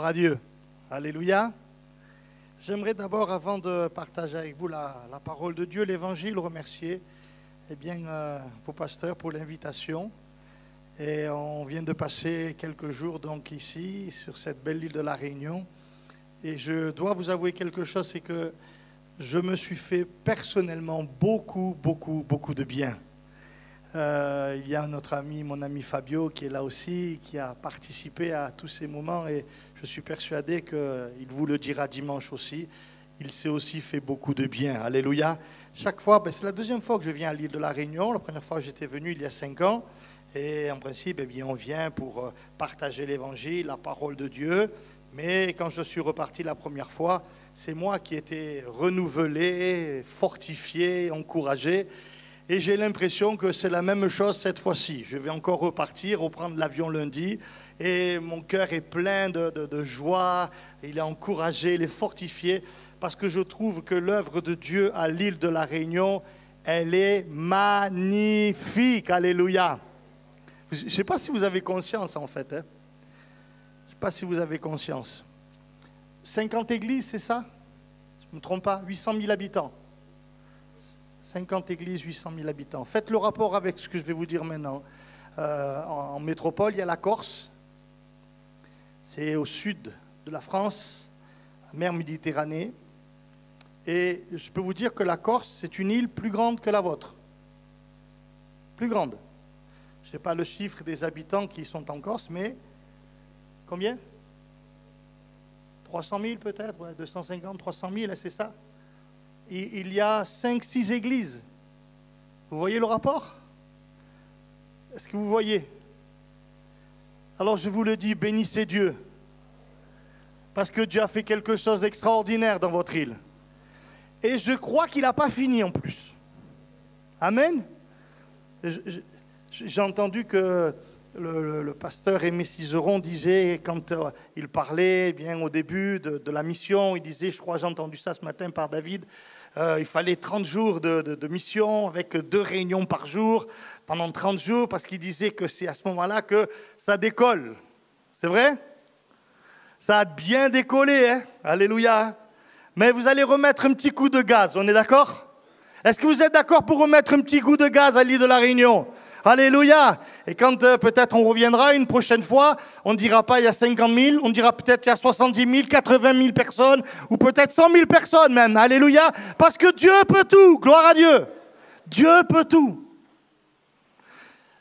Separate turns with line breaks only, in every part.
Gloire à Dieu. Alléluia. J'aimerais d'abord, avant de partager avec vous la parole de Dieu, l'Évangile, remercier vos pasteurs pour l'invitation. Et on vient de passer quelques jours donc ici, sur cette belle île de la Réunion. Et je dois vous avouer quelque chose, c'est que je me suis fait personnellement beaucoup de bien. Il y a notre ami, mon ami Fabio, qui est là aussi, qui a participé à tous ces moments et je suis persuadé qu'il vous le dira dimanche aussi. Il s'est aussi fait beaucoup de bien. Alléluia. Chaque fois, c'est la deuxième fois que je viens à l'île de la Réunion. La première fois, j'étais venu il y a 5 ans. Et en principe, on vient pour partager l'évangile, la parole de Dieu. Mais quand je suis reparti la première fois, c'est moi qui ai été renouvelé, fortifié, encouragé. Et j'ai l'impression que c'est la même chose cette fois-ci. Je vais encore reprendre l'avion lundi. Et mon cœur est plein de joie. Il est encouragé, il est fortifié. Parce que je trouve que l'œuvre de Dieu à l'île de la Réunion, elle est magnifique. Alléluia. Je ne sais pas si vous avez conscience en fait. Je ne sais pas si vous avez conscience. 50 églises, c'est ça? Je ne me trompe pas, 800 000 habitants. 50 églises, 800 000 habitants. Faites le rapport avec ce que je vais vous dire maintenant. En métropole, il y a la Corse. C'est au sud de la France, la mer Méditerranée. Et je peux vous dire que la Corse, c'est une île plus grande que la vôtre. Plus grande. Je ne sais pas le chiffre des habitants qui sont en Corse, mais combien? 300 000 peut-être, 250, 300 000, c'est ça? Et il y a 5-6 églises. Vous voyez le rapport? Est-ce que vous voyez? Alors je vous le dis, bénissez Dieu. Parce que Dieu a fait quelque chose d'extraordinaire dans votre île. Et je crois qu'il n'a pas fini en plus. Amen. J'ai entendu que le pasteur Aimé Cizeron disait, quand il parlait au début de la mission, il disait, je crois j'ai entendu ça ce matin par David, il fallait 30 jours de mission avec 2 réunions par jour, pendant 30 jours, parce qu'il disait que c'est à ce moment-là que ça décolle. C'est vrai? Ça a bien décollé, hein? Alléluia. Mais vous allez remettre un petit coup de gaz, on est d'accord? Est-ce que vous êtes d'accord pour remettre un petit coup de gaz à l'île de la Réunion? Alléluia. Et quand peut-être on reviendra une prochaine fois, on ne dira pas il y a 50 000, on dira peut-être il y a 70 000, 80 000 personnes, ou peut-être 100 000 personnes même. Alléluia. Parce que Dieu peut tout. Gloire à Dieu. Dieu peut tout.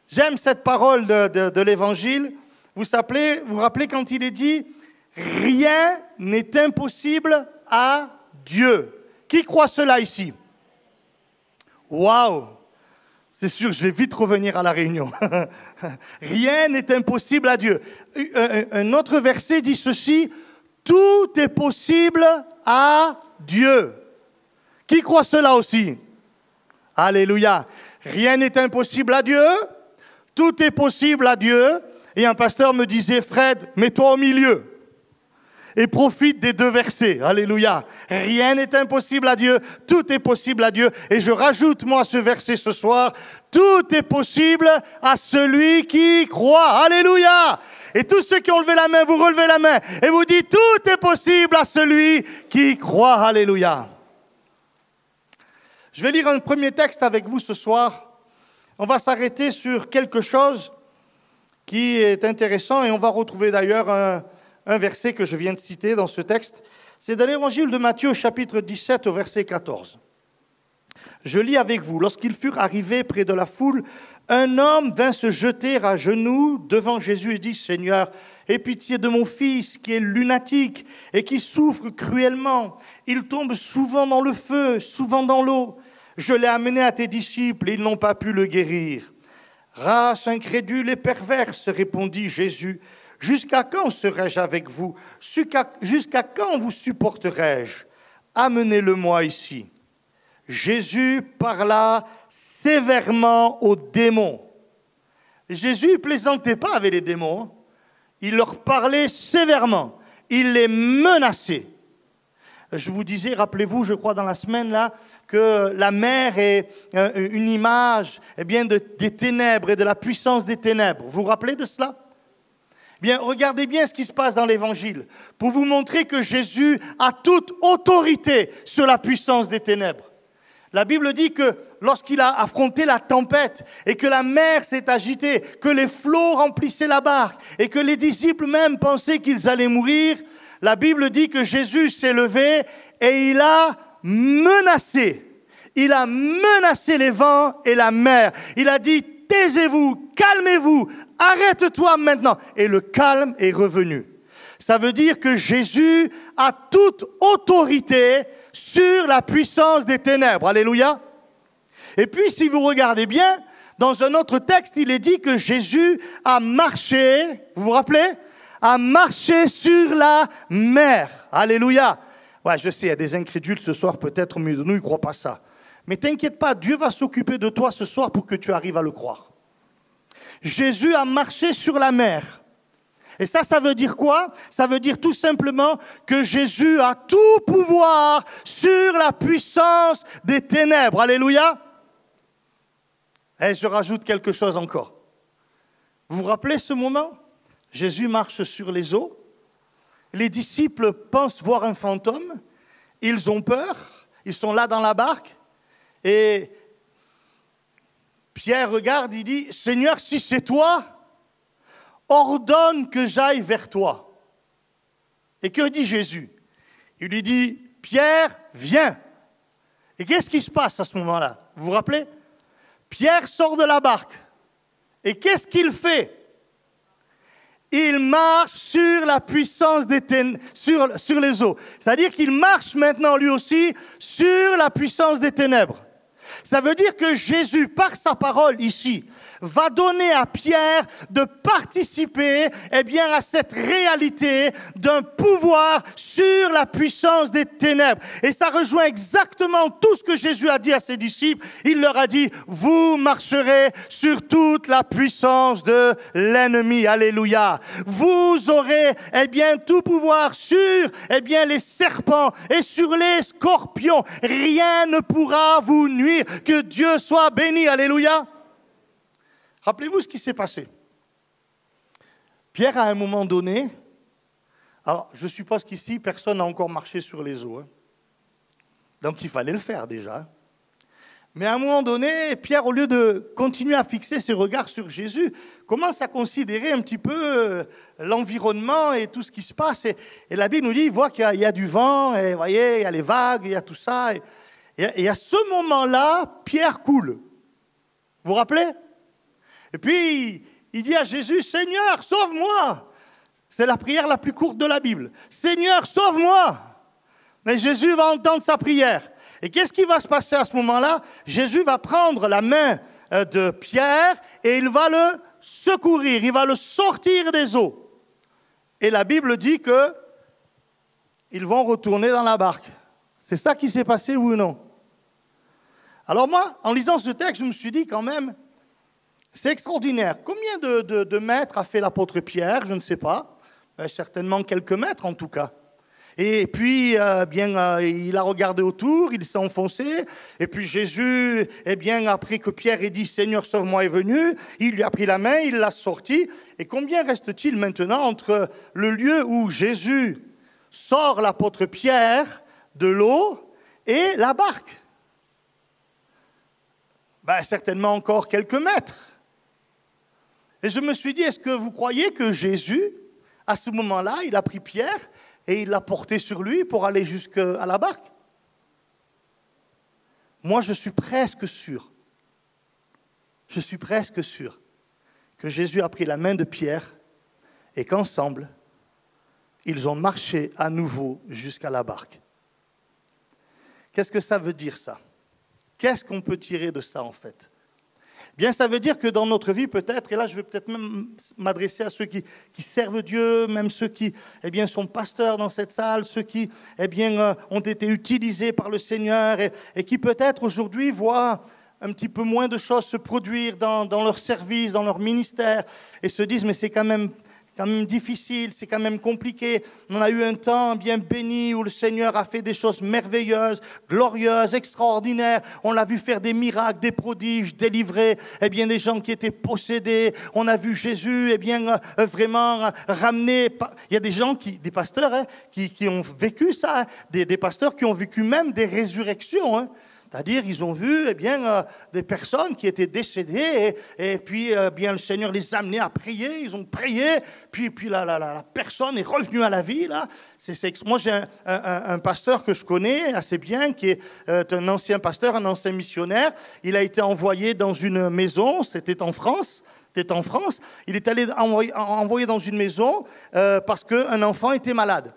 J'aime cette parole de l'Évangile. Vous vous rappelez quand il est dit « Rien n'est impossible à Dieu ». Qui croit cela ici? Waouh! C'est sûr, je vais vite revenir à la Réunion. Rien n'est impossible à Dieu. Un autre verset dit ceci, tout est possible à Dieu. Qui croit cela aussi? Alléluia. Rien n'est impossible à Dieu. Tout est possible à Dieu. Et un pasteur me disait, Fred, mets-toi au milieu. Et profite des 2 versets. Alléluia. Rien n'est impossible à Dieu. Tout est possible à Dieu. Et je rajoute, moi, ce verset ce soir. Tout est possible à celui qui croit. Alléluia. Et tous ceux qui ont levé la main, vous relevez la main. Et vous dites, tout est possible à celui qui croit. Alléluia. Je vais lire un premier texte avec vous ce soir. On va s'arrêter sur quelque chose qui est intéressant. Et on va retrouver d'ailleurs un verset que je viens de citer dans ce texte, c'est dans l'évangile de Matthieu, chapitre 17, au verset 14. Je lis avec vous. Lorsqu'ils furent arrivés près de la foule, un homme vint se jeter à genoux devant Jésus et dit, « Seigneur, aie pitié de mon fils qui est lunatique et qui souffre cruellement. Il tombe souvent dans le feu, souvent dans l'eau. Je l'ai amené à tes disciples et ils n'ont pas pu le guérir. » « Race incrédule et perverse, répondit Jésus, « jusqu'à quand serai-je avec vous? Jusqu'à quand vous supporterai-je? Amenez-le-moi ici. » Jésus parla sévèrement aux démons. Jésus ne plaisantait pas avec les démons. Il leur parlait sévèrement. Il les menaçait. Je vous disais, rappelez-vous, je crois dans la semaine là, que la mer est une image des ténèbres et de la puissance des ténèbres. Vous vous rappelez de cela? Bien, regardez bien ce qui se passe dans l'Évangile pour vous montrer que Jésus a toute autorité sur la puissance des ténèbres. La Bible dit que lorsqu'il a affronté la tempête et que la mer s'est agitée, que les flots remplissaient la barque et que les disciples même pensaient qu'ils allaient mourir, la Bible dit que Jésus s'est levé et il a menacé. Il a menacé les vents et la mer. Il a dit, taisez-vous, calmez-vous, arrête-toi maintenant. Et le calme est revenu. Ça veut dire que Jésus a toute autorité sur la puissance des ténèbres. Alléluia. Et puis, si vous regardez bien, dans un autre texte, il est dit que Jésus a marché, vous vous rappelez? A marché sur la mer. Alléluia. Ouais, je sais, il y a des incrédules ce soir, peut-être au milieu de nous, ils ne croient pas ça. Mais t'inquiète pas, Dieu va s'occuper de toi ce soir pour que tu arrives à le croire. Jésus a marché sur la mer. Et ça veut dire quoi? Ça veut dire tout simplement que Jésus a tout pouvoir sur la puissance des ténèbres. Alléluia. Et je rajoute quelque chose encore. Vous vous rappelez ce moment? Jésus marche sur les eaux. Les disciples pensent voir un fantôme. Ils ont peur. Ils sont là dans la barque. Et Pierre regarde, il dit, « Seigneur, si c'est toi, ordonne que j'aille vers toi. » Et que dit Jésus? Il lui dit, « Pierre, viens. » Et qu'est-ce qui se passe à ce moment-là? Vous vous rappelez? Pierre sort de la barque. Et qu'est-ce qu'il fait? Il marche sur la puissance des sur les eaux. C'est-à-dire qu'il marche maintenant lui aussi sur la puissance des ténèbres. Ça veut dire que Jésus, par sa parole ici, va donner à Pierre de participer à cette réalité d'un pouvoir sur la puissance des ténèbres. Et ça rejoint exactement tout ce que Jésus a dit à ses disciples. Il leur a dit, vous marcherez sur toute la puissance de l'ennemi. Alléluia. Vous aurez tout pouvoir sur les serpents et sur les scorpions. Rien ne pourra vous nuire. Que Dieu soit béni. Alléluia. Rappelez-vous ce qui s'est passé. Pierre, à un moment donné, alors je suppose qu'ici, personne n'a encore marché sur les eaux. Donc il fallait le faire déjà. Mais à un moment donné, Pierre, au lieu de continuer à fixer ses regards sur Jésus, commence à considérer un petit peu l'environnement et tout ce qui se passe. Et la Bible nous dit, il voit qu'il y a du vent, et vous voyez, il y a les vagues, il y a tout ça. Et à ce moment-là, Pierre coule. Vous vous rappelez? Et puis, il dit à Jésus, « Seigneur, sauve-moi » C'est la prière la plus courte de la Bible. « Seigneur, sauve-moi » Mais Jésus va entendre sa prière. Et qu'est-ce qui va se passer à ce moment-là? Jésus va prendre la main de Pierre et il va le secourir, il va le sortir des eaux. Et la Bible dit qu'ils vont retourner dans la barque. C'est ça qui s'est passé, oui ou non? Alors moi, en lisant ce texte, je me suis dit quand même, c'est extraordinaire. Combien de mètres a fait l'apôtre Pierre? Je ne sais pas. Certainement quelques mètres en tout cas. Et puis, il a regardé autour, il s'est enfoncé. Et puis Jésus, après que Pierre ait dit « Seigneur, sauve-moi » est venu, il lui a pris la main, il l'a sorti. Et combien reste-t-il maintenant entre le lieu où Jésus sort l'apôtre Pierre de l'eau et la barque? Certainement encore quelques mètres. Et je me suis dit, est-ce que vous croyez que Jésus, à ce moment-là, il a pris Pierre et il l'a porté sur lui pour aller jusqu'à la barque? Moi, je suis presque sûr. Je suis presque sûr que Jésus a pris la main de Pierre et qu'ensemble, ils ont marché à nouveau jusqu'à la barque. Qu'est-ce que ça veut dire, ça? Qu'est-ce qu'on peut tirer de ça, en fait? Bien, ça veut dire que dans notre vie, peut-être, et là, je vais peut-être même m'adresser à ceux qui servent Dieu, même ceux qui, sont pasteurs dans cette salle, ceux qui, ont été utilisés par le Seigneur et qui, peut-être, aujourd'hui, voient un petit peu moins de choses se produire dans leur service, dans leur ministère, et se disent, mais c'est quand même quand même difficile, c'est quand même compliqué. On a eu un temps bien béni où le Seigneur a fait des choses merveilleuses, glorieuses, extraordinaires. On l'a vu faire des miracles, des prodiges, délivrer des gens qui étaient possédés. On a vu Jésus vraiment ramener. Il y a des gens, des pasteurs qui ont vécu ça, des pasteurs qui ont vécu même des résurrections. C'est-à-dire, ils ont vu des personnes qui étaient décédées et puis le Seigneur les a amenés à prier. Ils ont prié, puis la personne est revenue à la vie. Là. Moi, j'ai un pasteur que je connais assez bien, qui est un ancien pasteur, un ancien missionnaire. Il a été envoyé dans une maison, c'était en France. Il est allé envoyé dans une maison parce qu'un enfant était malade.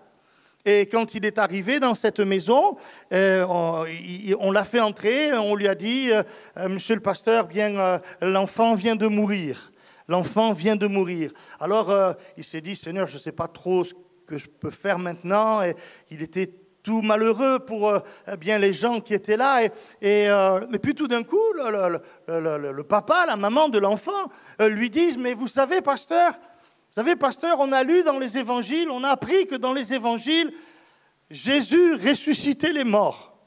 Et quand il est arrivé dans cette maison, on l'a fait entrer, on lui a dit « Monsieur le pasteur, l'enfant vient de mourir. L'enfant vient de mourir. » Alors, il s'est dit « Seigneur, je ne sais pas trop ce que je peux faire maintenant. » Et il était tout malheureux pour les gens qui étaient là. Et puis tout d'un coup, le papa, la maman de l'enfant lui disent « Mais vous savez, pasteur, on a lu dans les évangiles, on a appris que dans les évangiles, Jésus ressuscitait les morts. »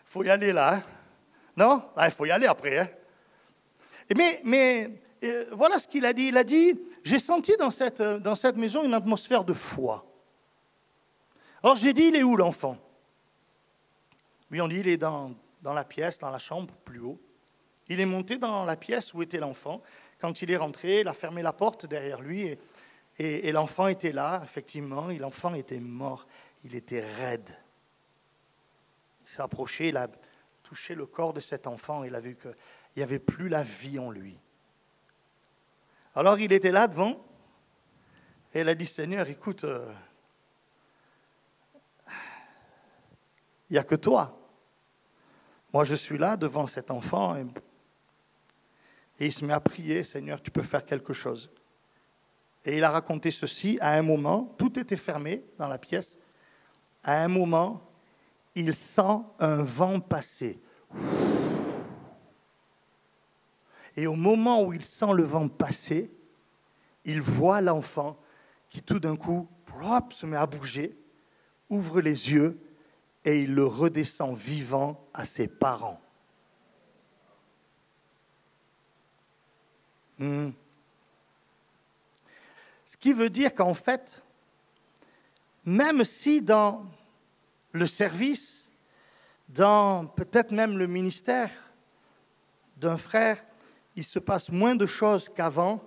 Faut y aller là, hein? Non? Il faut y aller après. Hein? Mais voilà ce qu'il a dit. Il a dit, j'ai senti dans cette maison une atmosphère de foi. Alors j'ai dit, il est où l'enfant? Oui, on dit, il est dans la pièce, dans la chambre, plus haut. Il est monté dans la pièce où était l'enfant. Quand il est rentré, il a fermé la porte derrière lui et l'enfant était là, effectivement. Et l'enfant était mort. Il était raide. Il s'est approché, il a touché le corps de cet enfant. Il a vu qu'il n'y avait plus la vie en lui. Alors il était là devant et il a dit, Seigneur, écoute, il n'y a que toi. Moi, je suis là devant cet enfant et il se met à prier, Seigneur, tu peux faire quelque chose. Et il a raconté ceci, à un moment, tout était fermé dans la pièce, à un moment, il sent un vent passer. Et au moment où il sent le vent passer, il voit l'enfant qui tout d'un coup se met à bouger, ouvre les yeux et il le redescend vivant à ses parents. Ce qui veut dire qu'en fait, même si dans le service, dans peut-être même le ministère d'un frère, il se passe moins de choses qu'avant,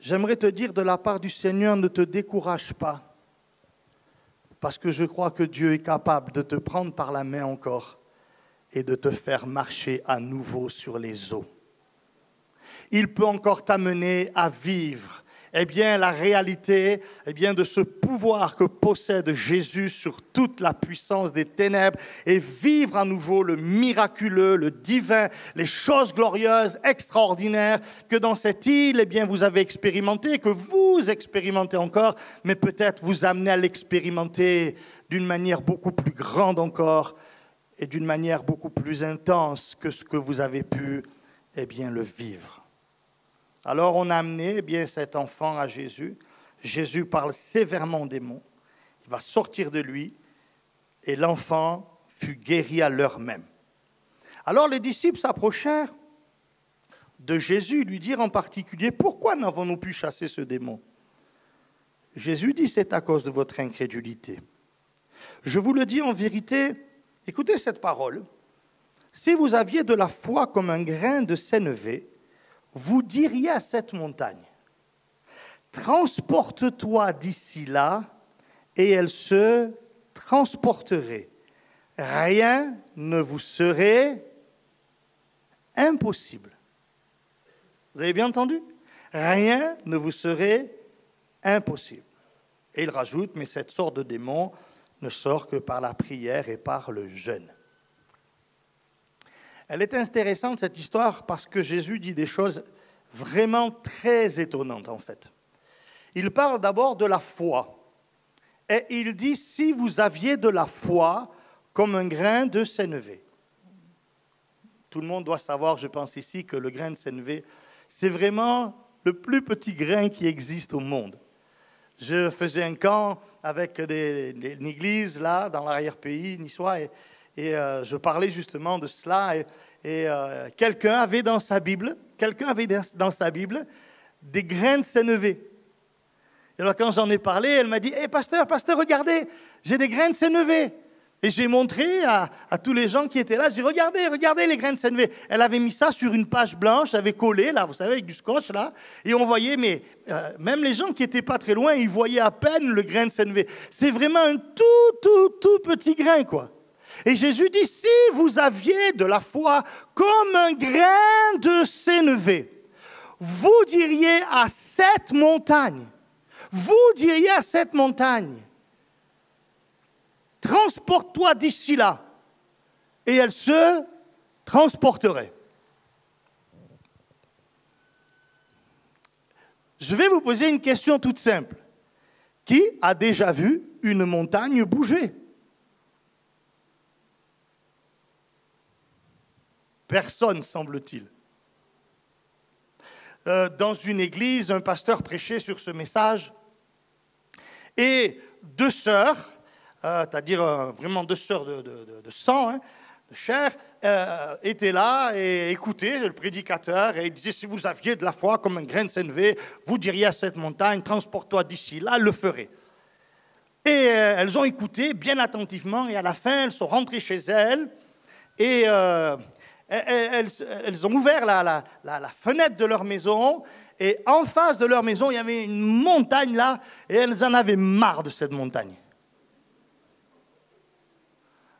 j'aimerais te dire de la part du Seigneur, ne te décourage pas, parce que je crois que Dieu est capable de te prendre par la main encore et de te faire marcher à nouveau sur les eaux. Il peut encore t'amener à vivre la réalité de ce pouvoir que possède Jésus sur toute la puissance des ténèbres et vivre à nouveau le miraculeux, le divin, les choses glorieuses, extraordinaires que dans cette île vous avez expérimenté, que vous expérimentez encore, mais peut-être vous amener à l'expérimenter d'une manière beaucoup plus grande encore et d'une manière beaucoup plus intense que ce que vous avez pu le vivre. Alors on a amené cet enfant à Jésus. Jésus parle sévèrement aux démons. Il va sortir de lui et l'enfant fut guéri à l'heure même. Alors les disciples s'approchèrent de Jésus, lui dirent en particulier, « Pourquoi n'avons-nous pu chasser ce démon ?» Jésus dit, « C'est à cause de votre incrédulité. Je vous le dis en vérité, écoutez cette parole, si vous aviez de la foi comme un grain de sénévé, vous diriez à cette montagne, transporte-toi d'ici là, et elle se transporterait. Rien ne vous serait impossible. » Vous avez bien entendu? Rien ne vous serait impossible. Et il rajoute, mais cette sorte de démon ne sort que par la prière et par le jeûne. Elle est intéressante, cette histoire, parce que Jésus dit des choses vraiment très étonnantes, en fait. Il parle d'abord de la foi. Et il dit, si vous aviez de la foi comme un grain de sénévé. Tout le monde doit savoir, je pense ici, que le grain de sénévé, c'est vraiment le plus petit grain qui existe au monde. Je faisais un camp avec une église, là, dans l'arrière-pays niçois, et je parlais justement de cela, et quelqu'un avait dans sa Bible des grains de sénévé. Et alors quand j'en ai parlé, elle m'a dit « Hé, pasteur, regardez, j'ai des grains de sénévé ». Et j'ai montré à tous les gens qui étaient là, j'ai dit « Regardez les grains de sénévé ». Elle avait mis ça sur une page blanche, elle avait collé, là, vous savez, avec du scotch, là, et on voyait, mais même les gens qui n'étaient pas très loin, ils voyaient à peine le grain de sénévé. C'est vraiment un tout petit grain, quoi. Et Jésus dit « Si vous aviez de la foi comme un grain de sénévé, vous diriez à cette montagne, transporte-toi d'ici là, et elle se transporterait. » Je vais vous poser une question toute simple. Qui a déjà vu une montagne bouger? Personne, semble-t-il. Dans une église, un pasteur prêchait sur ce message, et deux sœurs, c'est-à-dire vraiment deux sœurs de sang, hein, de chair, étaient là et écoutaient le prédicateur, et il disait « Si vous aviez de la foi comme un grain de sénévé, vous diriez à cette montagne, transporte-toi d'ici là, elle le ferait. » Et elles ont écouté bien attentivement, et à la fin, elles sont rentrées chez elles, et elles ont ouvert la fenêtre de leur maison, et en face de leur maison, il y avait une montagne là, et elles en avaient marre de cette montagne.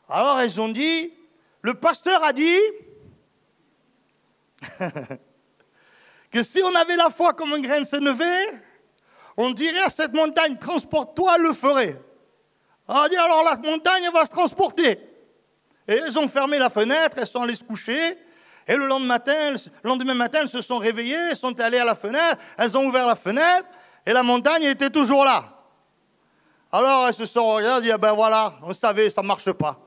Alors elles ont dit, le pasteur a dit que si on avait la foi comme un grain de sénévé, on dirait à cette montagne, transporte-toi, elle le ferait. On a dit, alors la montagne, elle va se transporter. Et elles ont fermé la fenêtre, elles sont allées se coucher, et le lendemain matin, elles se sont réveillées, elles sont allées à la fenêtre, elles ont ouvert la fenêtre, et la montagne était toujours là. Alors elles se sont regardées, elles ont dit, ben voilà, on savait, ça ne marche pas.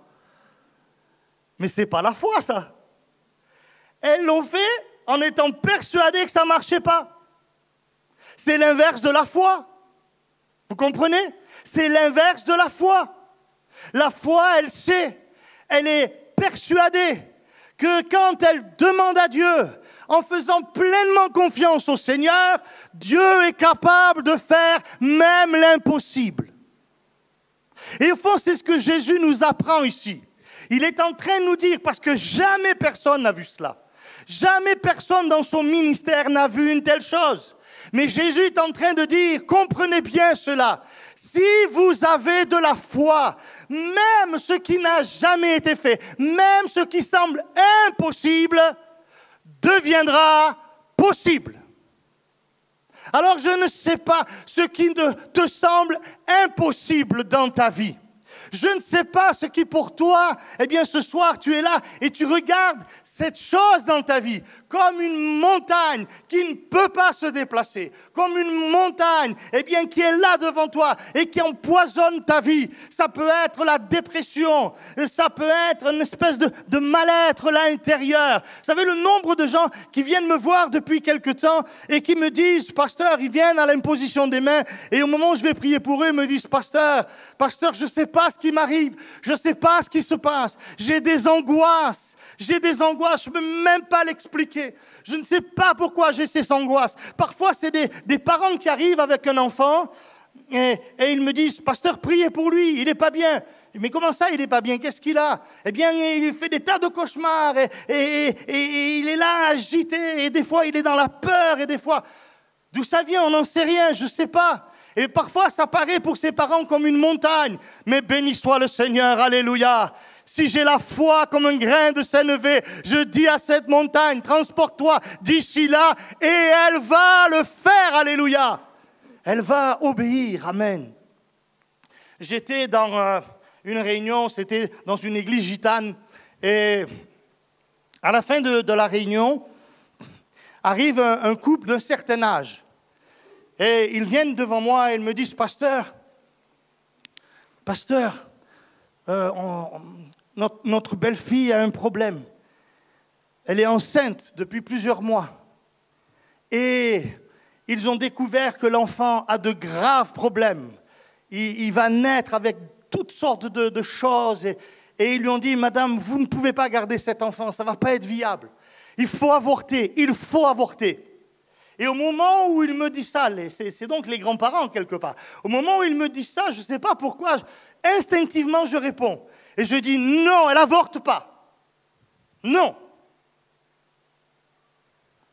Mais ce n'est pas la foi, ça. Elles l'ont fait en étant persuadées que ça ne marchait pas. C'est l'inverse de la foi. Vous comprenez? C'est l'inverse de la foi. La foi, elle sait, elle est persuadée que quand elle demande à Dieu, en faisant pleinement confiance au Seigneur, Dieu est capable de faire même l'impossible. Et au fond, c'est ce que Jésus nous apprend ici. Il est en train de nous dire, parce que jamais personne n'a vu cela. Jamais personne dans son ministère n'a vu une telle chose. Mais Jésus est en train de dire, comprenez bien cela. Si vous avez de la foi, même ce qui n'a jamais été fait, même ce qui semble impossible, deviendra possible. Alors je ne sais pas ce qui te semble impossible dans ta vie. Je ne sais pas ce qui pour toi, eh bien ce soir tu es là et tu regardes cette chose dans ta vie comme une montagne qui ne peut pas se déplacer, comme une montagne eh bien, qui est là devant toi et qui empoisonne ta vie. Ça peut être la dépression, ça peut être une espèce de mal-être là intérieur. Vous savez le nombre de gens qui viennent me voir depuis quelque temps et qui me disent, pasteur, ils viennent à l'imposition des mains et au moment où je vais prier pour eux, ils me disent, pasteur, je ne sais pas ce qui m'arrive, je ne sais pas ce qui se passe, j'ai des angoisses, je ne peux même pas l'expliquer. Je ne sais pas pourquoi j'ai ces angoisses. Parfois, c'est des parents qui arrivent avec un enfant et ils me disent, pasteur, priez pour lui, il n'est pas bien. Mais comment ça, il n'est pas bien? Qu'est-ce qu'il a? Eh bien, il fait des tas de cauchemars et il est là agité et des fois, il est dans la peur et des fois, d'où ça vient, on n'en sait rien, je ne sais pas. Et parfois, ça paraît pour ses parents comme une montagne. Mais béni soit le Seigneur, alléluia. Si j'ai la foi comme un grain de sénévé, je dis à cette montagne, transporte-toi d'ici là, et elle va le faire, alléluia. Elle va obéir, amen. J'étais dans une réunion, c'était dans une église gitane, et à la fin de la réunion, arrive un couple d'un certain âge. Et ils viennent devant moi et ils me disent, pasteur, notre belle-fille a un problème. Elle est enceinte depuis plusieurs mois. Et ils ont découvert que l'enfant a de graves problèmes. Il va naître avec toutes sortes de choses. Et ils lui ont dit, madame, vous ne pouvez pas garder cet enfant, ça ne va pas être viable. Il faut avorter, il faut avorter. Et au moment où il me dit ça, c'est donc les grands-parents quelque part, au moment où il me dit ça, je ne sais pas pourquoi, instinctivement je réponds. Et je dis, non, elle n'avorte pas. Non.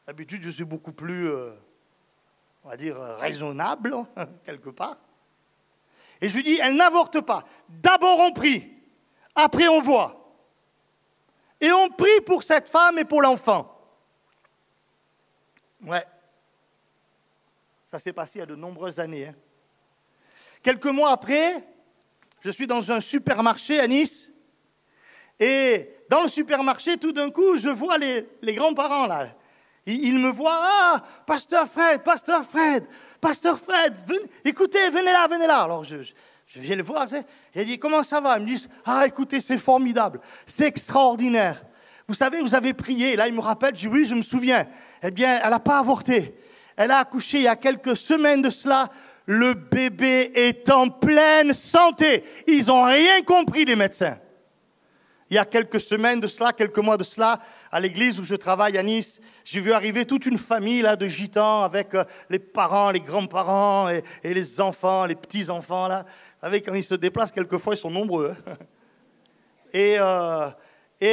D'habitude, je suis beaucoup plus, on va dire, raisonnable, quelque part. Et je lui dis, elle n'avorte pas. D'abord on prie, après on voit. Et on prie pour cette femme et pour l'enfant. Ouais. Ça s'est passé il y a de nombreuses années. Quelques mois après, je suis dans un supermarché à Nice. Et dans le supermarché, tout d'un coup, je vois les grands-parents là. Ils me voient, ah, Pasteur Fred, écoutez, venez là. Alors je viens le voir, et il dit, comment ça va? Ils me disent, ah, écoutez, c'est formidable, c'est extraordinaire. Vous savez, vous avez prié, là, il me rappelle, je dis, oui, je me souviens. Eh bien, elle n'a pas avorté. Elle a accouché il y a quelques semaines de cela. Le bébé est en pleine santé. Ils n'ont rien compris, les médecins. Il y a quelques semaines de cela, quelques mois de cela, à l'église où je travaille à Nice, j'ai vu arriver toute une famille là, de gitans avec les parents, les grands-parents et les enfants, les petits-enfants. Là. Vous savez, quand ils se déplacent, quelquefois, ils sont nombreux. Hein. Et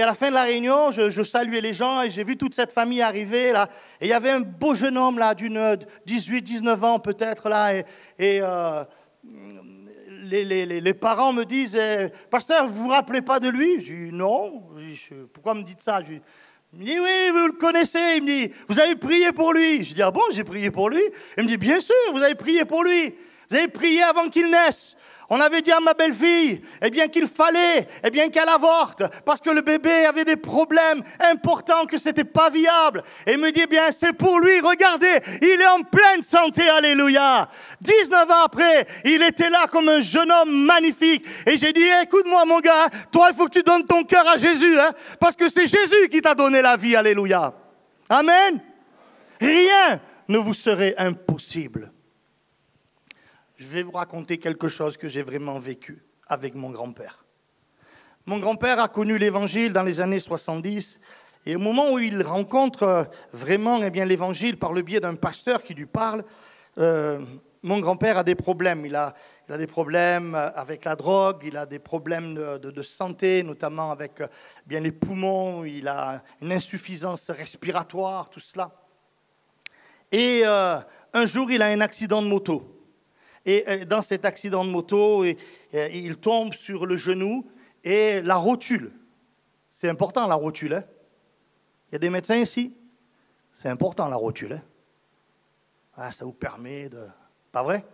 à la fin de la réunion, je saluais les gens et j'ai vu toute cette famille arriver. Là, et il y avait un beau jeune homme là, d'une 18-19 ans peut-être. Là, les parents me disent, pasteur, vous vous rappelez pas de lui? Je dis, non. Pourquoi me dites ça? Il me dit, oui, vous le connaissez. Il me dit, vous avez prié pour lui? Je dis, ah bon, j'ai prié pour lui? Il me dit, bien sûr, vous avez prié pour lui. Vous avez prié avant qu'il naisse. On avait dit à ma belle-fille, qu'il fallait, qu'elle avorte, parce que le bébé avait des problèmes importants, que c'était pas viable. Et il me dit, c'est pour lui, regardez, il est en pleine santé, alléluia. 19 ans après, il était là comme un jeune homme magnifique. Et j'ai dit, écoute-moi mon gars, toi il faut que tu donnes ton cœur à Jésus, parce que c'est Jésus qui t'a donné la vie, alléluia. Amen. Rien ne vous serait impossible. Je vais vous raconter quelque chose que j'ai vraiment vécu avec mon grand-père. Mon grand-père a connu l'Évangile dans les années 70 et au moment où il rencontre vraiment l'Évangile par le biais d'un pasteur qui lui parle, mon grand-père a des problèmes. Il a des problèmes avec la drogue, il a des problèmes de santé, notamment avec les poumons, il a une insuffisance respiratoire, tout cela. Et un jour, il a un accident de moto. Et dans cet accident de moto, il tombe sur le genou et la rotule. C'est important la rotule. Hein? Il y a des médecins ici. C'est important la rotule. Hein? Ah, ça vous permet de... Pas vrai?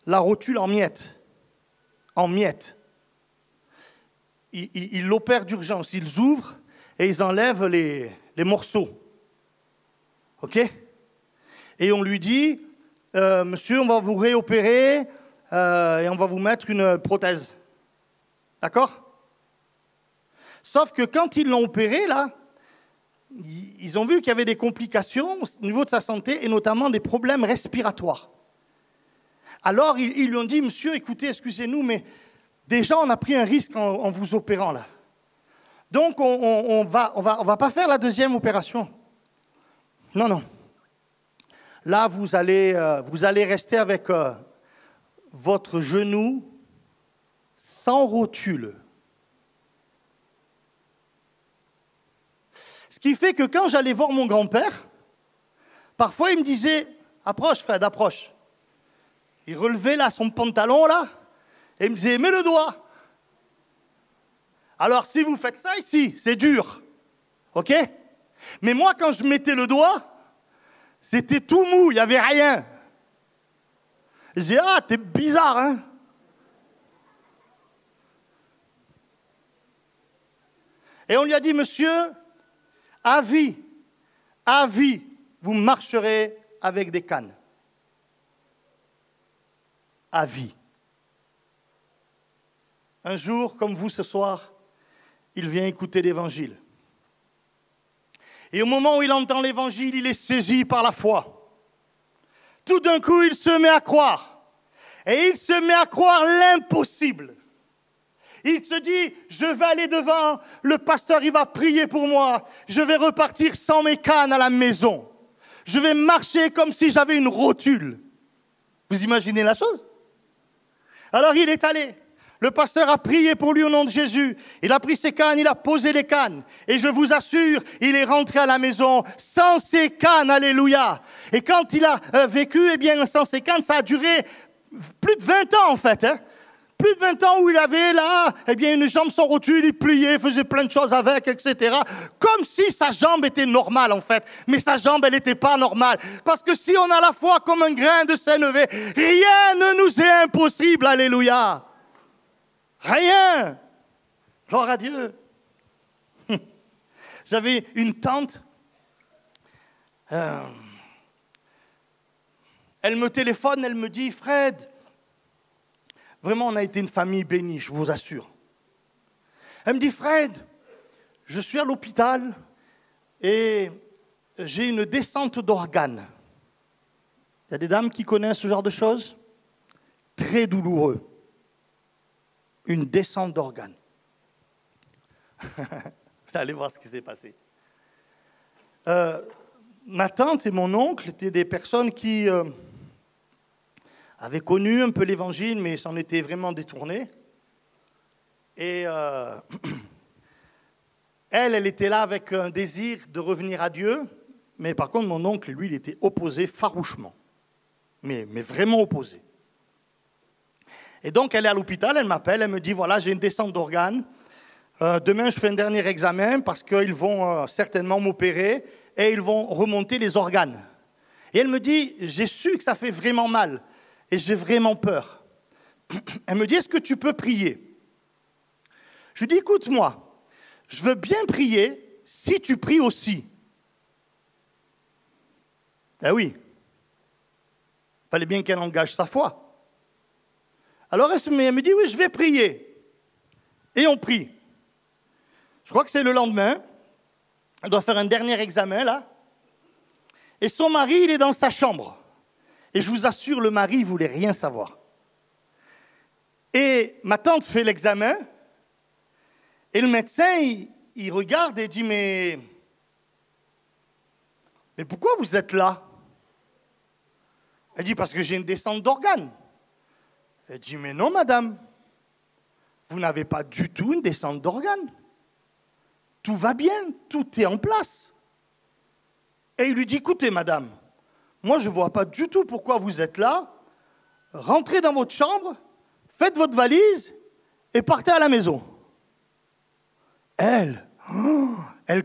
La rotule en miettes. En miettes. Ils l'opèrent d'urgence. Ils ouvrent et ils enlèvent les morceaux. OK? Et on lui dit... monsieur, on va vous réopérer et on va vous mettre une prothèse. D'accord? Sauf que quand ils l'ont opéré, là, ils ont vu qu'il y avait des complications au niveau de sa santé et notamment des problèmes respiratoires. Alors, ils lui ont dit, monsieur, écoutez, excusez-nous, mais déjà, on a pris un risque en vous opérant, là. Donc, on va pas faire la deuxième opération. Non. Là, vous allez rester avec votre genou sans rotule. Ce qui fait que quand j'allais voir mon grand-père, parfois il me disait, approche Fred, approche. Il relevait là son pantalon là, et il me disait, mets le doigt. Alors si vous faites ça ici, c'est dur, ok? Mais moi quand je mettais le doigt, c'était tout mou, il n'y avait rien. Je disais, ah, t'es bizarre, hein? Et on lui a dit, monsieur, à vie, vous marcherez avec des cannes. À vie. Un jour, comme vous ce soir, il vient écouter l'Évangile. Et au moment où il entend l'évangile, il est saisi par la foi. Tout d'un coup, il se met à croire. Et il se met à croire l'impossible. Il se dit, je vais aller devant, le pasteur, il va prier pour moi. Je vais repartir sans mes cannes à la maison. Je vais marcher comme si j'avais une rotule. Vous imaginez la chose? Alors il est allé. Le pasteur a prié pour lui au nom de Jésus. Il a pris ses cannes, il a posé les cannes. Et je vous assure, il est rentré à la maison sans ses cannes, alléluia. Et quand il a vécu, eh bien, sans ses cannes, ça a duré plus de 20 ans en fait. Plus de 20 ans où il avait là, eh bien, une jambe sans rotule, il pliait, faisait plein de choses avec, etc. Comme si sa jambe était normale en fait. Mais sa jambe, elle n'était pas normale. Parce que si on a la foi comme un grain de sénévé, rien ne nous est impossible, alléluia. Rien. Gloire à Dieu. J'avais une tante. Elle me téléphone, elle me dit, Fred, vraiment on a été une famille bénie, je vous assure. Elle me dit, Fred, je suis à l'hôpital et j'ai une descente d'organes. Il y a des dames qui connaissent ce genre de choses? Très douloureux. Une descente d'organes. Vous allez voir ce qui s'est passé. Ma tante et mon oncle étaient des personnes qui avaient connu un peu l'évangile, mais s'en étaient vraiment détournées. Et elle était là avec un désir de revenir à Dieu, mais par contre, mon oncle, lui, il était opposé farouchement. Mais vraiment opposé. Et donc, elle est à l'hôpital, elle m'appelle, elle me dit, voilà, j'ai une descente d'organes. Demain, je fais un dernier examen parce qu'ils vont certainement m'opérer et ils vont remonter les organes. Et elle me dit, j'ai su que ça fait vraiment mal et j'ai vraiment peur. Elle me dit, est-ce que tu peux prier? Je lui dis, écoute-moi, je veux bien prier si tu pries aussi. Ben oui, il fallait bien qu'elle engage sa foi. Alors elle me dit, oui, je vais prier. Et on prie. Je crois que c'est le lendemain. Elle doit faire un dernier examen, là. Et son mari, il est dans sa chambre. Et je vous assure, le mari, il ne voulait rien savoir. Et ma tante fait l'examen. Et le médecin, il regarde et dit, mais pourquoi vous êtes là? Elle dit, parce que j'ai une descente d'organes. Elle dit, mais non, madame, vous n'avez pas du tout une descente d'organes. Tout va bien, tout est en place. Et il lui dit, écoutez, madame, moi je ne vois pas du tout pourquoi vous êtes là. Rentrez dans votre chambre, faites votre valise et partez à la maison. Elle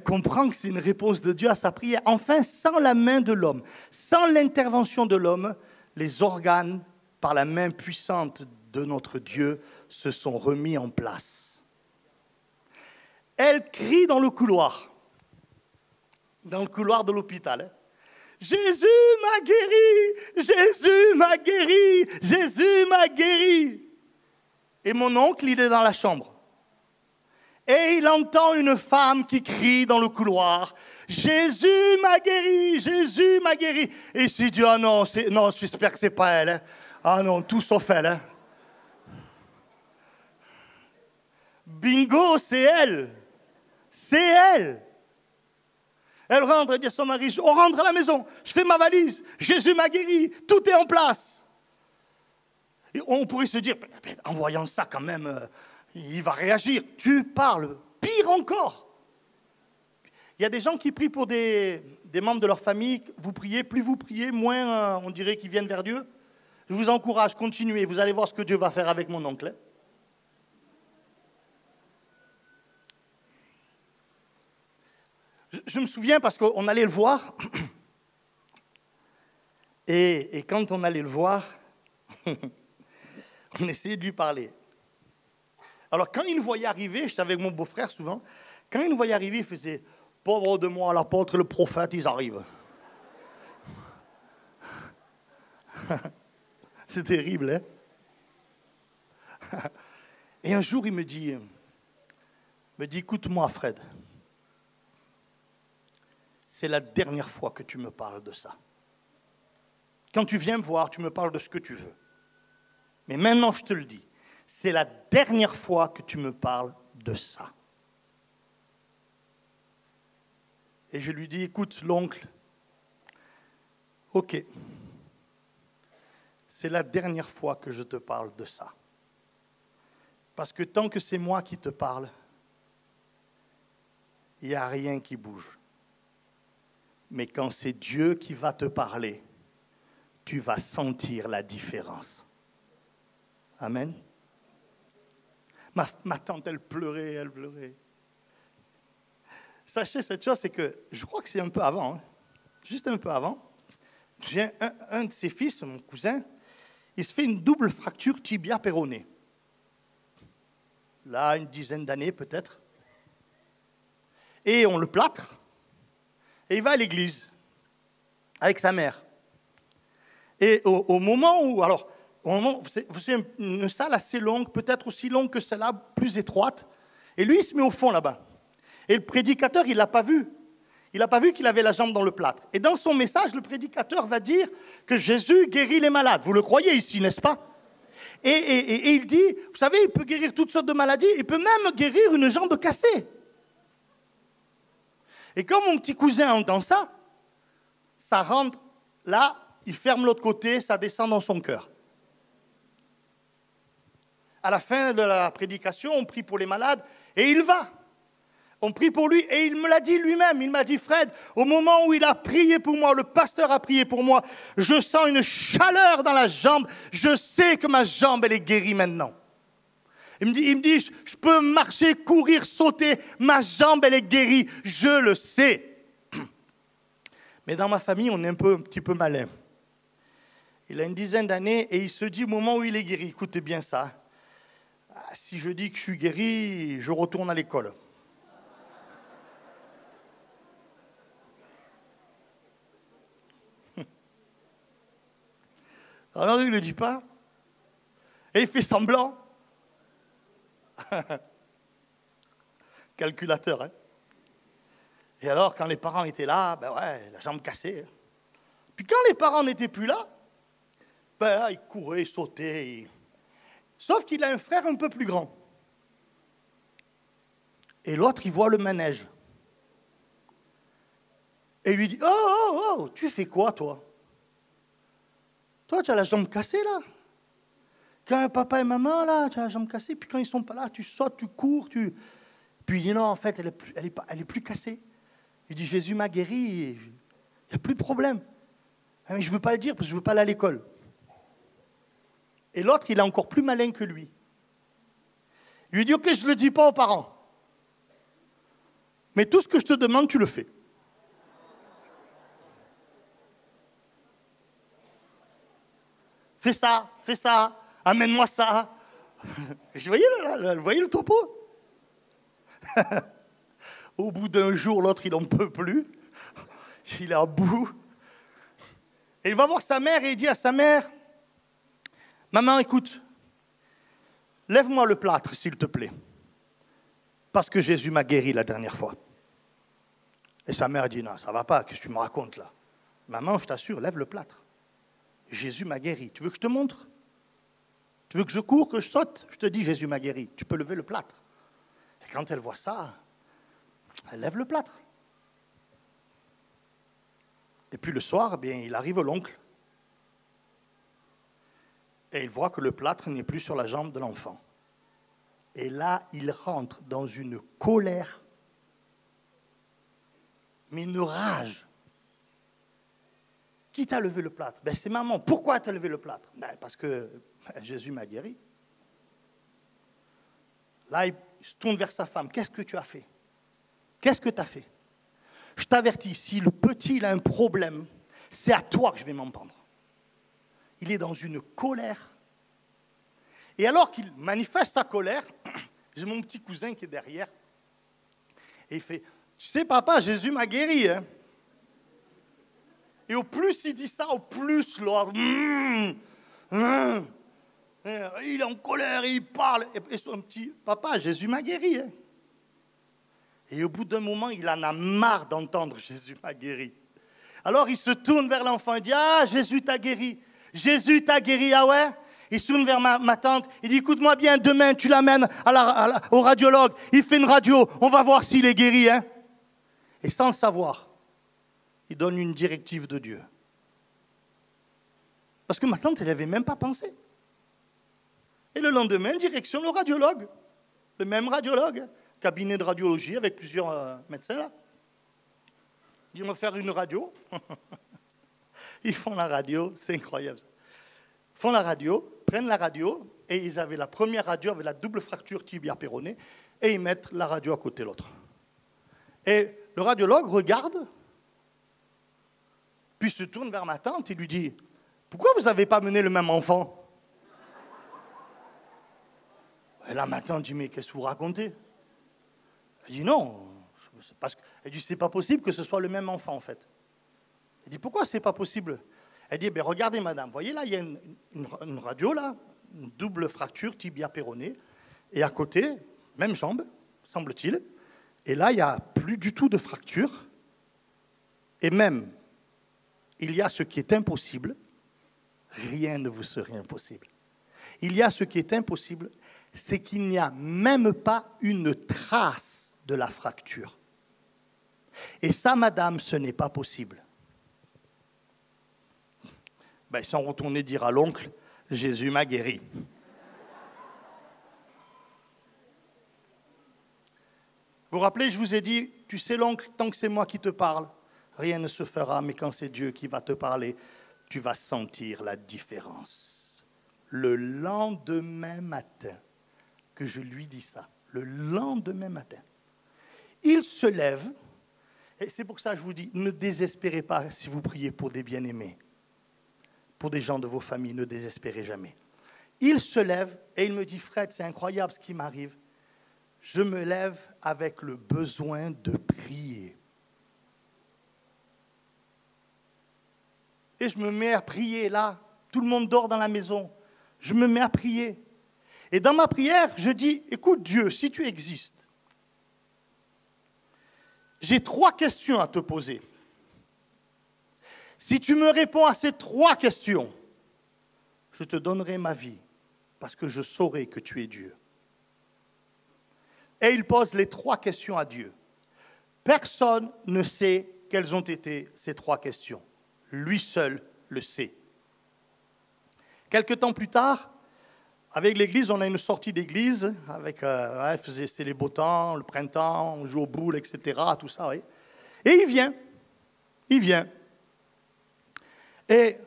comprend que c'est une réponse de Dieu à sa prière. Enfin, sans la main de l'homme, sans l'intervention de l'homme, les organes, par la main puissante de notre Dieu, se sont remis en place. Elle crie dans le couloir de l'hôpital. Jésus m'a guéri, Jésus m'a guéri, Jésus m'a guéri. Et mon oncle, il est dans la chambre. Et il entend une femme qui crie dans le couloir, Jésus m'a guéri, Jésus m'a guéri. Et il s'est dit, ah non, j'espère que ce n'est pas elle. Hein. Ah non, tout sauf elle. Hein. Bingo, c'est elle. C'est elle. Elle rentre et dit à son mari, on rentre à la maison, je fais ma valise, Jésus m'a guéri, tout est en place. Et on pourrait se dire, en voyant ça quand même, il va réagir. Tu parles, pire encore. Il y a des gens qui prient pour des membres de leur famille, vous priez, plus vous priez, moins on dirait qu'ils viennent vers Dieu. Je vous encourage, continuez, vous allez voir ce que Dieu va faire avec mon oncle. Je me souviens parce qu'on allait le voir, et quand on allait le voir, on essayait de lui parler. Alors quand il nous voyait arriver, j'étais avec mon beau-frère souvent, quand il nous voyait arriver, il faisait « Pauvre de moi, l'apôtre et le prophète, ils arrivent. » C'est terrible, hein? Et un jour, il me dit, écoute-moi, Fred. c'est la dernière fois que tu me parles de ça. Quand tu viens me voir, tu me parles de ce que tu veux. Mais maintenant, je te le dis, c'est la dernière fois que tu me parles de ça. Et je lui dis, écoute, l'oncle, ok, c'est la dernière fois que je te parle de ça. Parce que tant que c'est moi qui te parle, il n'y a rien qui bouge. Mais quand c'est Dieu qui va te parler, tu vas sentir la différence. Amen. Ma tante, elle pleurait. Sachez cette chose, c'est que, je crois que c'est un peu avant, juste un peu avant, j'ai un de ses fils, mon cousin, il se fait une double fracture tibia-péroné. Là, une dizaine d'années peut-être. Et on le plâtre, et il va à l'église, avec sa mère. Et au moment où, c'est une salle assez longue, peut-être aussi longue que celle-là, plus étroite, et lui, il se met au fond là-bas. Et le prédicateur, il ne l'a pas vu. Il n'a pas vu qu'il avait la jambe dans le plâtre. Et dans son message, le prédicateur va dire que Jésus guérit les malades. Vous le croyez ici, n'est-ce pas ? Et il dit, vous savez, il peut guérir toutes sortes de maladies, il peut même guérir une jambe cassée. Et quand mon petit cousin entend ça, ça rentre là, il ferme l'autre côté, ça descend dans son cœur. À la fin de la prédication, on prie pour les malades et il va. On prie pour lui et il me l'a dit lui-même. Il m'a dit, Fred, au moment où il a prié pour moi, le pasteur a prié pour moi, je sens une chaleur dans la jambe. Je sais que ma jambe, elle est guérie maintenant. Il me dit, je peux marcher, courir, sauter. Ma jambe, elle est guérie. Je le sais. Mais dans ma famille, on est un petit peu malin. Il a une dizaine d'années et il se dit, au moment où il est guéri, écoutez bien ça, si je dis que je suis guéri, je retourne à l'école. Alors il ne le dit pas. Et il fait semblant. Calculateur, hein. Et alors, quand les parents étaient là, ben ouais, la jambe cassée. Puis quand les parents n'étaient plus là, ben là, il courait, il sautait. Sauf qu'il a un frère un peu plus grand. Et l'autre, il voit le manège. Et il lui dit, oh, tu fais quoi, toi ? Toi, tu as la jambe cassée, là. Quand papa et maman, là, tu as la jambe cassée. Puis quand ils ne sont pas là, tu sautes, tu cours. Puis il dit, non, en fait, elle est plus cassée. Il dit, Jésus m'a guéri. Il n'y a plus de problème. Mais je ne veux pas le dire parce que je ne veux pas aller à l'école. Et l'autre, il est encore plus malin que lui. Il lui dit, ok, je ne le dis pas aux parents. Mais tout ce que je te demande, tu le fais. Fais ça, amène-moi ça. Vous voyez le topo? Au bout d'un jour, l'autre, il n'en peut plus. Il est à bout. Et il va voir sa mère et il dit à sa mère, maman, écoute, lève-moi le plâtre, s'il te plaît. Parce que Jésus m'a guéri la dernière fois. Et sa mère dit, non, ça ne va pas, qu'est-ce que tu me racontes là? Maman, je t'assure, lève le plâtre. Jésus m'a guéri. Tu veux que je te montre? Tu veux que je cours, que je saute? Je te dis, Jésus m'a guéri. Tu peux lever le plâtre. Et quand elle voit ça, elle lève le plâtre. Et puis le soir, bien, il arrive l'oncle. Et il voit que le plâtre n'est plus sur la jambe de l'enfant. Et là, il rentre dans une colère, mais une rage. Qui t'a levé le plâtre? Ben, c'est maman. Pourquoi t'as levé le plâtre? Ben, parce que Jésus m'a guéri. Là, il se tourne vers sa femme. Qu'est-ce que tu as fait? Qu'est-ce que tu as fait? Je t'avertis, si le petit il a un problème, c'est à toi que je vais m'en prendre. Il est dans une colère. Et alors qu'il manifeste sa colère, j'ai mon petit cousin qui est derrière. Et il fait, tu sais papa, Jésus m'a guéri, hein? Et au plus il dit ça, au plus l'autre, il est en colère, il parle. Et son petit, papa, Jésus m'a guéri. Hein. Et au bout d'un moment, il en a marre d'entendre « Jésus m'a guéri ». Alors il se tourne vers l'enfant et dit « Ah, Jésus t'a guéri. Jésus t'a guéri, ah ouais ?» Il se tourne vers ma tante, il dit « Écoute-moi bien, demain tu l'amènes au radiologue, il fait une radio, on va voir s'il est guéri. Hein. » Et sans le savoir, il donne une directive de Dieu. Parce que ma tante, elle n'avait même pas pensé. Et le lendemain, direction le radiologue. Le même radiologue, cabinet de radiologie avec plusieurs médecins là. Ils vont faire une radio. Ils font la radio, c'est incroyable ça. Ils font la radio, prennent la radio, et ils avaient la première radio avec la double fracture tibia-péroné, et ils mettent la radio à côté de l'autre. Et le radiologue regarde, puis se tourne vers ma tante et lui dit « Pourquoi vous n'avez pas mené le même enfant ?» Et là, ma tante dit « Mais qu'est-ce que vous racontez ?» Elle dit « Non, parce que... » Elle dit « C'est pas possible que ce soit le même enfant, en fait. » Elle dit « Pourquoi c'est pas possible ?» Elle dit « Ben regardez, madame, voyez là, il y a une radio, là, une double fracture tibia-péroné, et à côté, même jambe, semble-t-il, et là, il n'y a plus du tout de fracture, et même, il y a ce qui est impossible, rien ne vous serait impossible. Il y a ce qui est impossible, c'est qu'il n'y a même pas une trace de la fracture. Et ça, madame, ce n'est pas possible. » Ben, ils sont retournés dire à l'oncle, « Jésus m'a guéri. » Vous vous rappelez, je vous ai dit, tu sais l'oncle, tant que c'est moi qui te parle, rien ne se fera, mais quand c'est Dieu qui va te parler, tu vas sentir la différence. Le lendemain matin, que je lui dis ça, le lendemain matin, il se lève, et c'est pour ça que je vous dis, ne désespérez pas si vous priez pour des bien-aimés. Pour des gens de vos familles, ne désespérez jamais. Il se lève et il me dit, Fred, c'est incroyable ce qui m'arrive. Je me lève avec le besoin de prier. Et je me mets à prier là. Tout le monde dort dans la maison. Je me mets à prier. Et dans ma prière, je dis, écoute Dieu, si tu existes, j'ai 3 questions à te poser. Si tu me réponds à ces 3 questions, je te donnerai ma vie, parce que je saurai que tu es Dieu. Et il pose les 3 questions à Dieu. Personne ne sait quelles ont été ces 3 questions. Lui seul le sait. Quelque temps plus tard, avec l'église, on a une sortie d'église, c'était les beaux temps, le printemps, on joue aux boules, etc., tout ça, oui. Et il vient. Et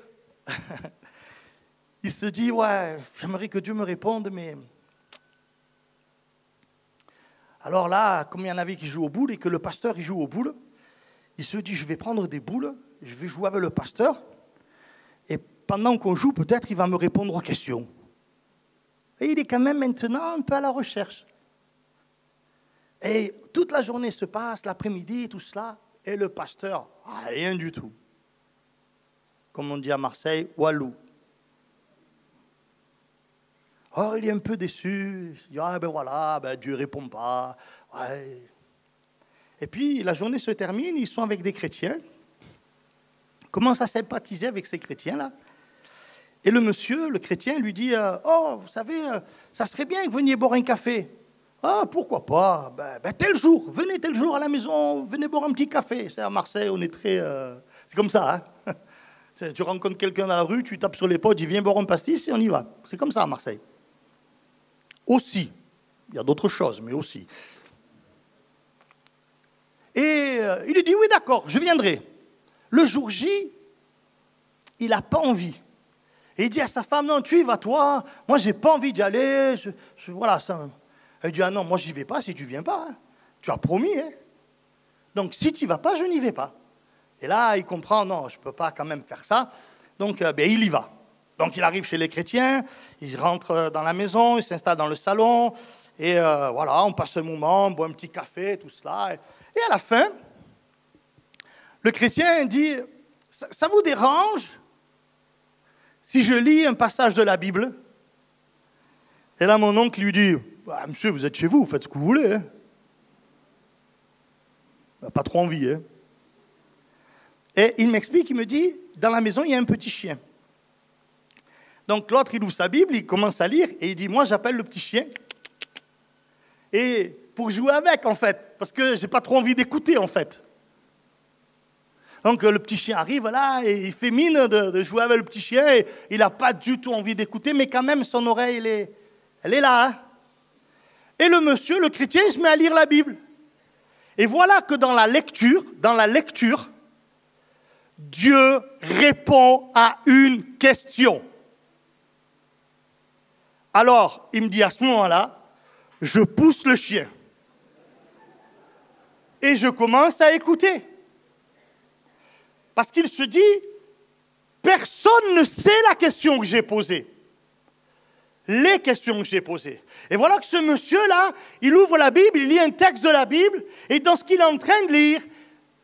il se dit, ouais, j'aimerais que Dieu me réponde, mais... Alors là, comme il y en avait qui jouent aux boules et que le pasteur il joue aux boules, il se dit, je vais prendre des boules, je vais jouer avec le pasteur, et pendant qu'on joue, peut-être il va me répondre aux questions. Et il est quand même maintenant un peu à la recherche. Et toute la journée se passe, l'après-midi, tout cela, et le pasteur, rien du tout. Comme on dit à Marseille, walou. Oh, il est un peu déçu. Il dit, ben voilà, Dieu ne répond pas. Ouais. Et puis, la journée se termine, ils sont avec des chrétiens. Ils commencent à sympathiser avec ces chrétiens-là. Et le monsieur, le chrétien, lui dit, oh, vous savez, ça serait bien que vous veniez boire un café. Ah, pourquoi pas, tel jour, venez tel jour à la maison, venez boire un petit café. C'est à Marseille, on est très... c'est comme ça, hein. Tu rencontres quelqu'un dans la rue, tu tapes sur les potes, tu dis viens boire un pastis et on y va. C'est comme ça à Marseille. Aussi. Il y a d'autres choses, mais aussi. Et il lui dit oui d'accord, je viendrai. Le jour J, il n'a pas envie. Et il dit à sa femme, non, tu y vas toi, moi j'ai pas envie d'y aller. Voilà, ça. Elle dit, ah non, moi j'y vais pas si tu viens pas. Hein. Tu as promis. Hein. Donc si tu y vas pas, je n'y vais pas. Et là, il comprend, non, je ne peux pas quand même faire ça. Donc, il y va. Donc, il arrive chez les chrétiens, il rentre dans la maison, il s'installe dans le salon, et voilà, on passe un moment, on boit un petit café, tout cela. Et à la fin, le chrétien dit, ça vous dérange si je lis un passage de la Bible? Et là, mon oncle lui dit, monsieur, vous êtes chez vous, faites ce que vous voulez. Hein. Il n'a pas trop envie. Hein. Et il m'explique, il me dit, dans la maison, il y a un petit chien. Donc l'autre, il ouvre sa Bible, il commence à lire, et il dit, moi, j'appelle le petit chien. Et pour jouer avec, en fait, parce que je n'ai pas trop envie d'écouter, en fait. Donc le petit chien arrive là, et il fait mine de jouer avec le petit chien, et il n'a pas du tout envie d'écouter, mais quand même, son oreille, elle est là. Hein. Et le monsieur, le chrétien, il se met à lire la Bible. Et voilà que dans la lecture, Dieu répond à une question. Alors, il me dit à ce moment-là, je pousse le chien. Et je commence à écouter. Parce qu'il se dit, personne ne sait la question que j'ai posée. Les questions que j'ai posées. Et voilà que ce monsieur-là, il ouvre la Bible, il lit un texte de la Bible, et dans ce qu'il est en train de lire,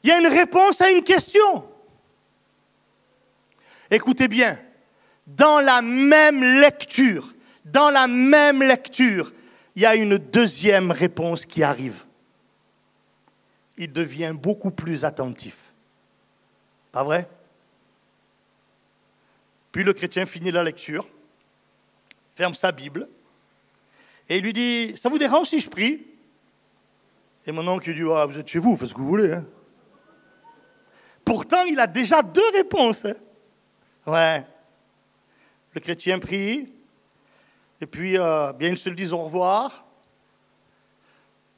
il y a une réponse à une question. Écoutez bien, dans la même lecture, il y a une deuxième réponse qui arrive. Il devient beaucoup plus attentif. Pas vrai? Puis le chrétien finit la lecture, ferme sa Bible, et il lui dit, ça vous dérange si je prie? Et mon oncle dit, ah, vous êtes chez vous, faites ce que vous voulez. Hein. Pourtant, il a déjà deux réponses. Hein. Ouais. Le chrétien prie, et puis bien ils se le disent au revoir.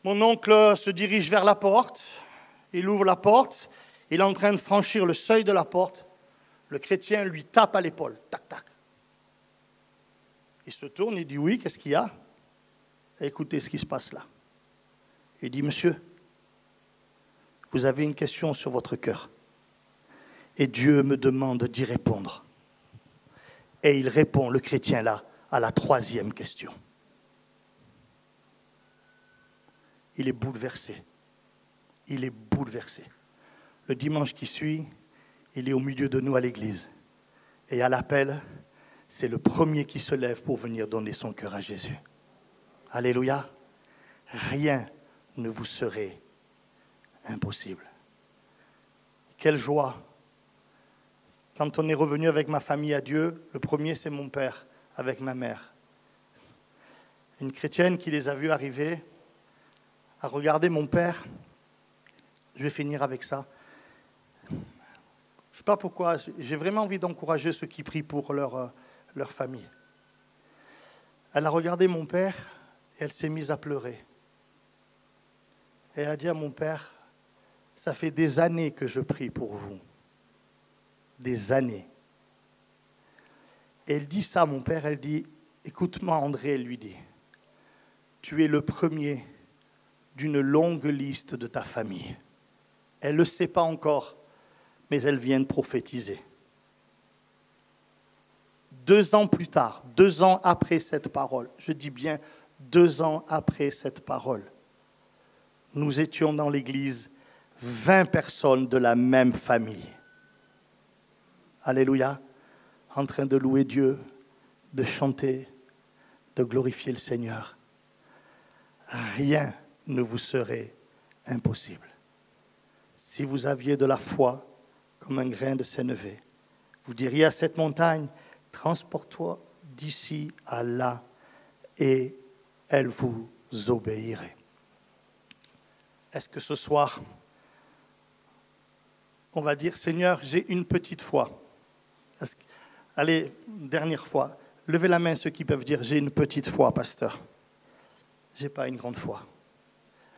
Mon oncle se dirige vers la porte, il ouvre la porte, il est en train de franchir le seuil de la porte, le chrétien lui tape à l'épaule, tac, tac. Il se tourne, il dit, oui, qu'est-ce qu'il y a? Écoutez ce qui se passe là. Il dit, monsieur, vous avez une question sur votre cœur, et Dieu me demande d'y répondre. Et il répond, le chrétien là, à la troisième question. Il est bouleversé. Il est bouleversé. Le dimanche qui suit, il est au milieu de nous à l'église. Et à l'appel, c'est le premier qui se lève pour venir donner son cœur à Jésus. Alléluia. Rien ne vous serait impossible. Quelle joie. Quand on est revenu avec ma famille à Dieu, le premier c'est mon père avec ma mère. Une chrétienne qui les a vus arriver a regardé mon père. Je vais finir avec ça. Je ne sais pas pourquoi, j'ai vraiment envie d'encourager ceux qui prient pour leur famille. Elle a regardé mon père et elle s'est mise à pleurer. Et elle a dit à mon père, ça fait des années que je prie pour vous. Des années. Et elle dit ça à mon père, elle dit, écoute-moi André, elle lui dit, tu es le premier d'une longue liste de ta famille. Elle ne le sait pas encore, mais elle vient de prophétiser. 2 ans plus tard, 2 ans après cette parole, je dis bien 2 ans après cette parole, nous étions dans l'église 20 personnes de la même famille. Alléluia, en train de louer Dieu, de chanter, de glorifier le Seigneur. Rien ne vous serait impossible. Si vous aviez de la foi comme un grain de sénévé, vous diriez à cette montagne, transporte-toi d'ici à là, et elle vous obéirait. Est-ce que ce soir, on va dire, Seigneur, j'ai une petite foi. Allez, dernière fois, levez la main ceux qui peuvent dire, j'ai une petite foi, pasteur. Je n'ai pas une grande foi.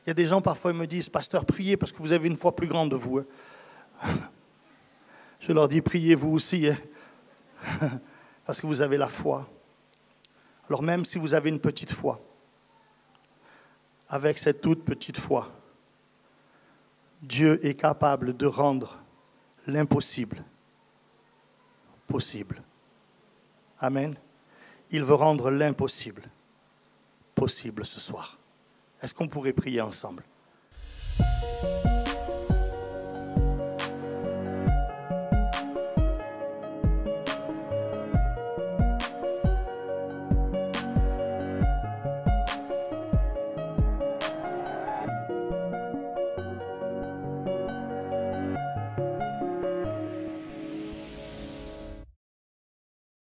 Il y a des gens, parfois, ils me disent, pasteur, priez parce que vous avez une foi plus grande de vous. Hein. Je leur dis, priez vous aussi, hein, parce que vous avez la foi. Alors même si vous avez une petite foi, avec cette toute petite foi, Dieu est capable de rendre l'impossible possible. Amen. Il veut rendre l'impossible possible ce soir. Est-ce qu'on pourrait prier ensemble?